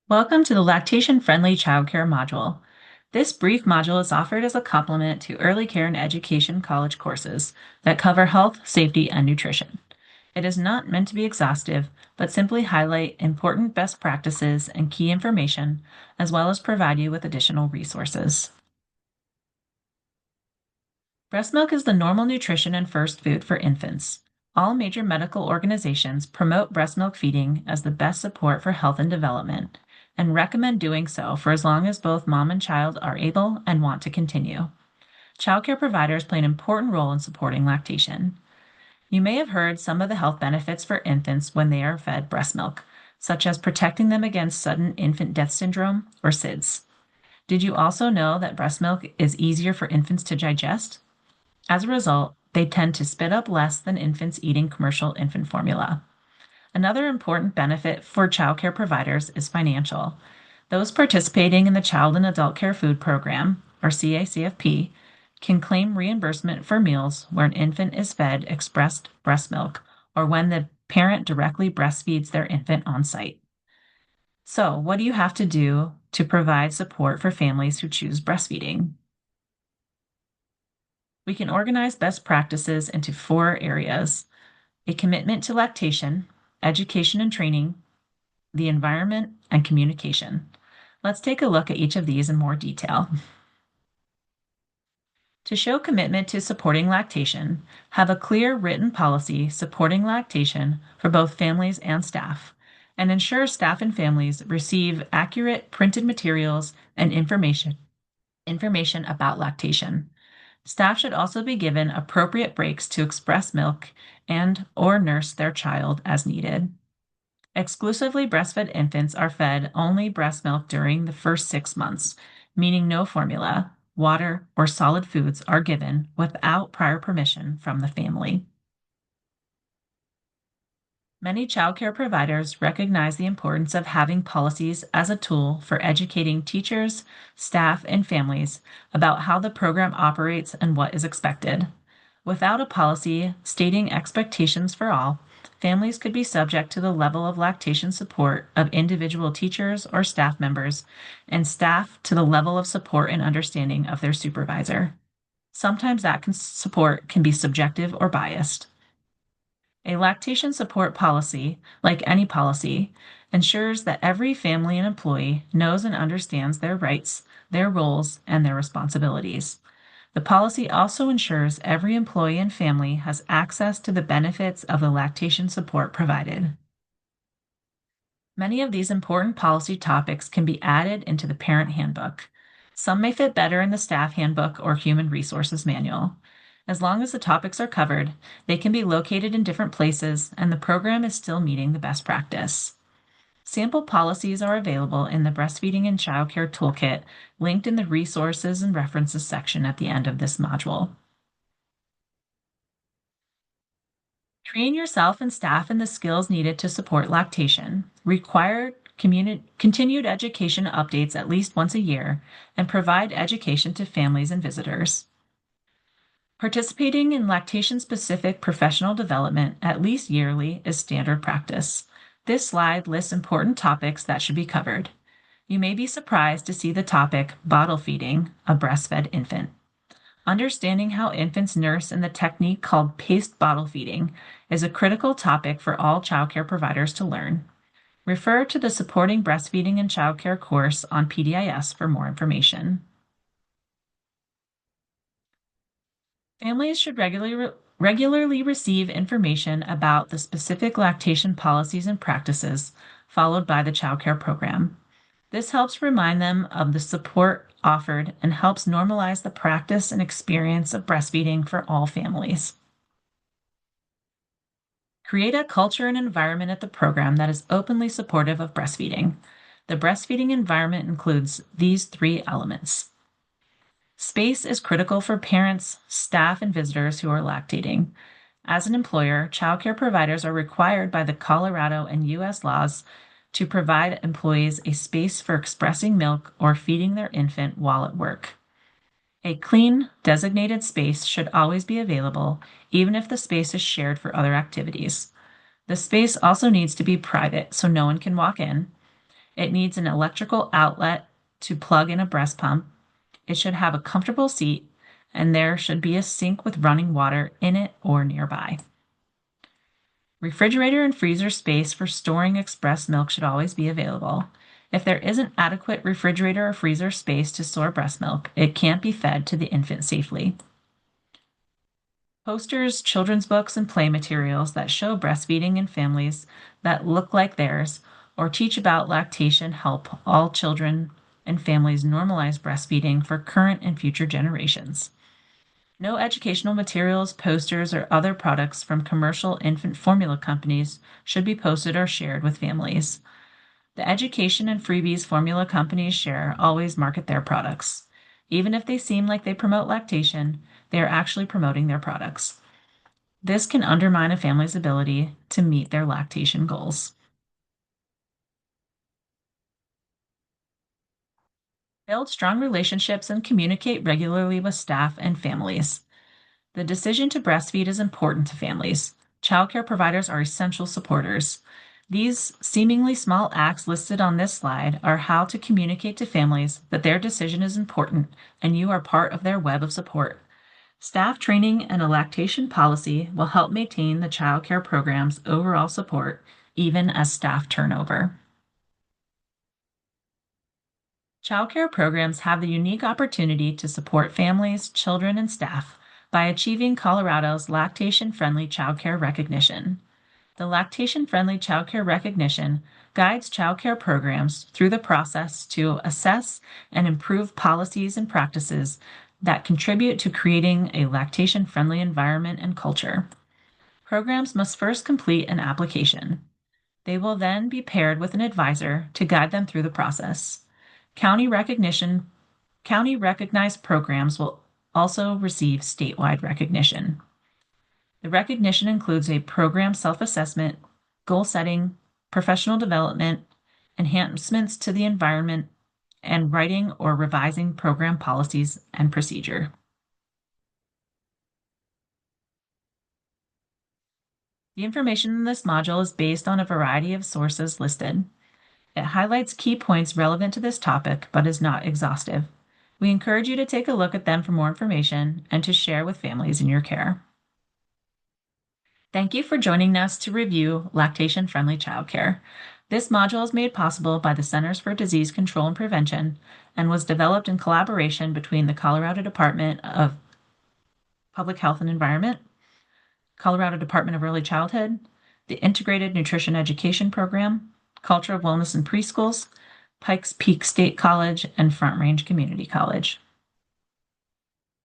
Welcome to the Lactation-Friendly Childcare module. This brief module is offered as a complement to early care and education college courses that cover health, safety, and nutrition. It is not meant to be exhaustive, but simply highlight important best practices and key information, as well as provide you with additional resources. Breast milk is the normal nutrition and first food for infants. All major medical organizations promote breast milk feeding as the best support for health and development and recommend doing so for as long as both mom and child are able and want to continue. Childcare providers play an important role in supporting lactation. You may have heard some of the health benefits for infants when they are fed breast milk, such as protecting them against sudden infant death syndrome or SIDS. Did you also know that breast milk is easier for infants to digest? As a result, they tend to spit up less than infants eating commercial infant formula. Another important benefit for childcare providers is financial. Those participating in the Child and Adult Care Food Program, or CACFP, can claim reimbursement for meals where an infant is fed expressed breast milk or when the parent directly breastfeeds their infant on site. So, what do you have to do to provide support for families who choose breastfeeding? We can organize best practices into four areas: a commitment to lactation, education and training, the environment, and communication. Let's take a look at each of these in more detail. To show commitment to supporting lactation, have a clear written policy supporting lactation for both families and staff, and ensure staff and families receive accurate printed materials and information about lactation. Staff should also be given appropriate breaks to express milk and or nurse their child as needed. Exclusively breastfed infants are fed only breast milk during the first 6 months, meaning no formula, water, or solid foods are given without prior permission from the family. Many childcare providers recognize the importance of having policies as a tool for educating teachers, staff, and families about how the program operates and what is expected. Without a policy stating expectations for all, families could be subject to the level of lactation support of individual teachers or staff members, and staff to the level of support and understanding of their supervisor. Sometimes that support can be subjective or biased. A lactation support policy, like any policy, ensures that every family and employee knows and understands their rights, their roles, and their responsibilities. The policy also ensures every employee and family has access to the benefits of the lactation support provided. Many of these important policy topics can be added into the parent handbook. Some may fit better in the staff handbook or human resources manual. As long as the topics are covered, they can be located in different places and the program is still meeting the best practice. Sample policies are available in the Breastfeeding and Childcare Toolkit, linked in the Resources and References section at the end of this module. Train yourself and staff in the skills needed to support lactation. Require continued education updates at least once a year, and provide education to families and visitors. Participating in lactation-specific professional development at least yearly is standard practice. This slide lists important topics that should be covered. You may be surprised to see the topic bottle feeding a breastfed infant. Understanding how infants nurse and the technique called paced bottle feeding is a critical topic for all childcare providers to learn. Refer to the Supporting Breastfeeding and Childcare course on PDIS for more information. Families should regularly receive information about the specific lactation policies and practices followed by the childcare program. This helps remind them of the support offered and helps normalize the practice and experience of breastfeeding for all families. Create a culture and environment at the program that is openly supportive of breastfeeding. The breastfeeding environment includes these three elements. Space is critical for parents, staff, and visitors who are lactating. As an employer, childcare providers are required by the Colorado and U.S. laws to provide employees a space for expressing milk or feeding their infant while at work. A clean, designated space should always be available, even if the space is shared for other activities. The space also needs to be private so no one can walk in. It needs an electrical outlet to plug in a breast pump. It should have a comfortable seat, and there should be a sink with running water in it or nearby. Refrigerator and freezer space for storing express milk should always be available. If there isn't adequate refrigerator or freezer space to store breast milk, it can't be fed to the infant safely. Posters, children's books, and play materials that show breastfeeding in families that look like theirs or teach about lactation help all children and families normalize breastfeeding for current and future generations. No educational materials, posters, or other products from commercial infant formula companies should be posted or shared with families. The education and freebies formula companies share always market their products. Even if they seem like they promote lactation, they are actually promoting their products. This can undermine a family's ability to meet their lactation goals. Build strong relationships and communicate regularly with staff and families. The decision to breastfeed is important to families. Childcare providers are essential supporters. These seemingly small acts listed on this slide are how to communicate to families that their decision is important and you are part of their web of support. Staff training and a lactation policy will help maintain the childcare program's overall support, even as staff turnover. Childcare programs have the unique opportunity to support families, children, and staff by achieving Colorado's lactation friendly childcare recognition. The lactation friendly childcare recognition guides childcare programs through the process to assess and improve policies and practices that contribute to creating a lactation friendly environment and culture. Programs must first complete an application. They will then be paired with an advisor to guide them through the process. County recognition, county recognized programs will also receive statewide recognition. The recognition includes a program self-assessment, goal setting, professional development, enhancements to the environment, and writing or revising program policies and procedure. The information in this module is based on a variety of sources listed. It highlights key points relevant to this topic, but is not exhaustive. We encourage you to take a look at them for more information and to share with families in your care. Thank you for joining us to review lactation-friendly childcare. This module is made possible by the Centers for Disease Control and Prevention and was developed in collaboration between the Colorado Department of Public Health and Environment, Colorado Department of Early Childhood, the Integrated Nutrition Education Program, Culture of Wellness in Preschools, Pikes Peak State College, and Front Range Community College.